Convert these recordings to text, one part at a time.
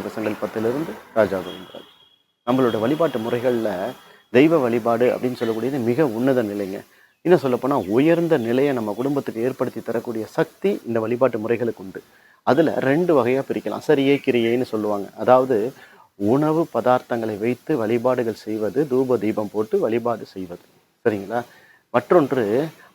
பசங்கள் 10லிருந்து ராஜா கோவிந்தராஜ். நம்மளோட வழிபாட்டு முறைகளில் தெய்வ வழிபாடு அப்படின்னு சொல்லக்கூடியது மிக உன்னத நிலைங்க. இன்னும் சொல்லப்போனால் உயர்ந்த நிலையை நம்ம குடும்பத்துக்கு ஏற்படுத்தி தரக்கூடிய சக்தி இந்த வழிபாட்டு முறைகளுக்கு உண்டு. அதில் 2 வகையாக பிரிக்கலாம். சரியை கிரியைன்னு சொல்லுவாங்க. அதாவது உணவு பதார்த்தங்களை வைத்து வழிபாடுகள் செய்வது, தூப தீபம் போட்டு வழிபாடு செய்வது, சரிங்களா? மற்றொன்று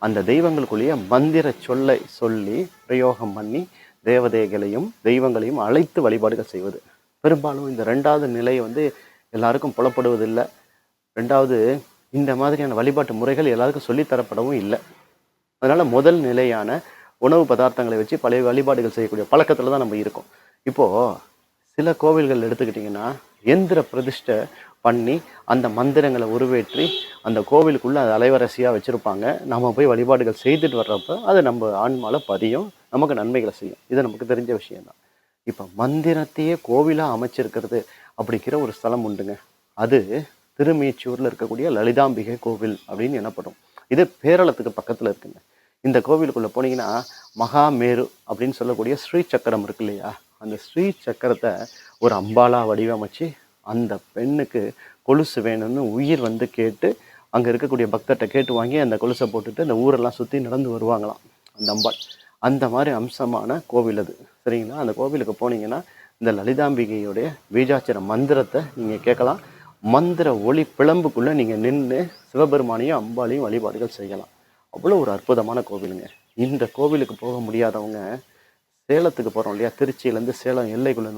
அந்த தெய்வங்களுக்குள்ளேயே மந்திர சொல்லை சொல்லி பிரயோகம் பண்ணி தேவதைகளையும் தெய்வங்களையும் அழைத்து வழிபாடுகள் செய்வது. பெரும்பாலும் இந்த 2வது நிலை எல்லாருக்கும் புலப்படுவதில்லை. 2வது இந்த மாதிரியான வழிபாட்டு முறைகள் எல்லாருக்கும் சொல்லித்தரப்படவும் இல்லை. அதனால் முதல் நிலையான உணவு பதார்த்தங்களை வச்சு பழைய வழிபாடுகள் செய்யக்கூடிய பழக்கத்தில் தான் நம்ம இருக்கோம். இப்போது சில கோவில்கள் எடுத்துக்கிட்டிங்கன்னா எந்திர பிரதிஷ்டை பண்ணி அந்த மந்திரங்களை உருவேற்றி அந்த கோவிலுக்குள்ளே அது அலைவரிசையாக வச்சுருப்பாங்க. நம்ம போய் வழிபாடுகள் செய்துட்டு வர்றப்போ அது நம்ம ஆன்மாவில் பதியும், நமக்கு நன்மைகளை செய்யும். இது நமக்கு தெரிஞ்ச விஷயம்தான். இப்போ மந்திரத்தையே கோவிலாக அமைச்சிருக்கிறது அப்படிங்கிற ஒரு ஸ்தலம் உண்டுங்க. அது திருமீச்சூரில் இருக்கக்கூடிய லலிதாம்பிகை கோவில் அப்படின்னு எனப்படும். இது பேரளத்துக்கு பக்கத்தில் இருக்குங்க. இந்த கோவிலுக்குள்ளே போனீங்கன்னா மகாமேரு அப்படின்னு சொல்லக்கூடிய ஸ்ரீ சக்கரம் இருக்கு இல்லையா, அந்த ஸ்ரீ சக்கரத்தை ஒரு அம்பாலாக வடிவமைச்சு அந்த பெண்ணுக்கு கொலுசு வேணும்னு உயிர் கேட்டு அங்கே இருக்கக்கூடிய பக்தர்கிட்ட கேட்டு வாங்கி அந்த கொலுசை போட்டுட்டு அந்த ஊரெல்லாம் சுற்றி நடந்து வருவாங்களாம் அந்த அம்பாள். அந்த மாதிரி அம்சமான கோவில் அது, சரிங்களா? அந்த கோவிலுக்கு போனீங்கன்னா இந்த லலிதாம்பிகையுடைய பீஜாட்சர மந்திரத்தை நீங்கள் கேட்கலாம். மந்திர ஒளி பிளம்புக்குள்ளே நீங்கள் நின்று சிவபெருமானையும் அம்பாளையும் வழிபாடுகள் செய்யலாம். அவ்வளோ ஒரு அற்புதமான கோவிலுங்க. இந்த கோவிலுக்கு போக முடியாதவங்க சேலத்துக்கு போகிறோம் இல்லையா, திருச்சியிலேருந்து சேலம் எல்லைக்குள்ளே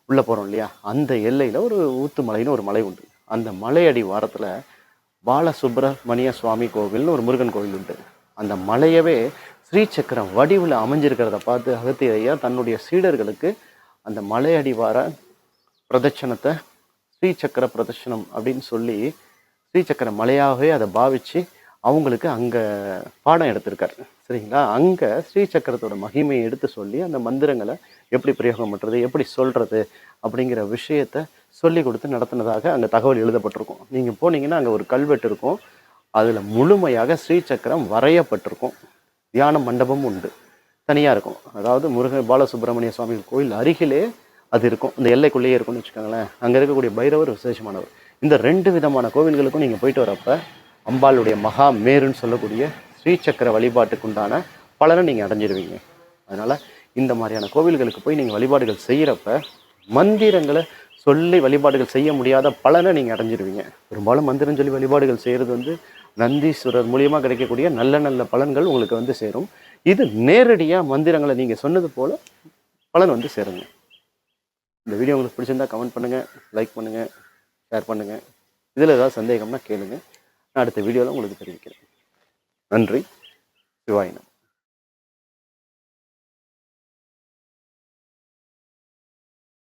உள்ளே போகிறோம் இல்லையா, அந்த எல்லையில் ஒரு ஊத்துமலைன்னு ஒரு மலை உண்டு. அந்த மலையடி வாரத்தில் பாலசுப்ரமணிய சுவாமி கோவில்னு ஒரு முருகன் கோவில் உண்டு. அந்த மலையவே ஸ்ரீசக்கரம் வடிவில் அமைஞ்சிருக்கிறத பார்த்து அகத்தியரையா தன்னுடைய சீடர்களுக்கு அந்த மலையடி வார பிரதட்சணத்தை ஸ்ரீசக்கர பிரதட்சணம் அப்படின்னு சொல்லி ஸ்ரீசக்கர மலையாகவே அதை பாவித்து அவங்களுக்கு அங்கே பாடம் எடுத்திருக்காரு, சரிங்களா? அங்கே ஸ்ரீசக்கரத்தோட மகிமையை எடுத்து சொல்லி அந்த மந்திரங்களை எப்படி பிரயோகம் பண்ணுறது, எப்படி சொல்கிறது அப்படிங்கிற விஷயத்தை சொல்லி கொடுத்து நடத்தினதாக அங்கே தகவல் எழுதப்பட்டிருக்கும். நீங்கள் போனீங்கன்னா அங்கே ஒரு கல்வெட்டு இருக்கும். அதில் முழுமையாக ஸ்ரீசக்கரம் வரையப்பட்டிருக்கும். தியான மண்டபமும் உண்டு, தனியாக இருக்கும். அதாவது பாலசுப்ரமணிய சுவாமி கோயில் அருகிலே அது இருக்கும், இந்த எல்லைக்குள்ளேயே இருக்கும்னு வச்சுக்கோங்களேன். அங்கே இருக்கக்கூடிய பைரவர் விசேஷமானவர். இந்த 2 விதமான கோவில்களுக்கும் நீங்கள் போயிட்டு வரப்போ அம்பாளுடைய மகா மேருன்னு சொல்லக்கூடிய ஸ்ரீசக்கர வழிபாட்டுக்கு உண்டான பலனை நீங்கள் அடைஞ்சிருவீங்க. அதனால் இந்த மாதிரியான கோவில்களுக்கு போய் நீங்கள் வழிபாடுகள் செய்கிறப்ப மந்திரங்களை சொல்லி வழிபாடுகள் செய்ய முடியாத பலனை நீங்கள் அடைஞ்சிருவீங்க. பெரும்பாலும் மந்திரம் சொல்லி வழிபாடுகள் செய்கிறது நந்தீஸ்வரர் மூலியமாக கிடைக்கக்கூடிய நல்ல நல்ல பலன்கள் உங்களுக்கு சேரும். இது நேரடியாக மந்திரங்களை நீங்கள் சொன்னது போல் பலன் சேருங்க. இந்த வீடியோ உங்களுக்கு பிடிச்சிருந்தா கமெண்ட் பண்ணுங்கள், லைக் பண்ணுங்கள், ஷேர் பண்ணுங்கள். இதில் ஏதாவது சந்தேகம்னா கேளுங்க, நான் அடுத்த வீடியோவில் உங்களுக்கு தெரிவிக்கிறேன். நன்றி. சிவாயினம்.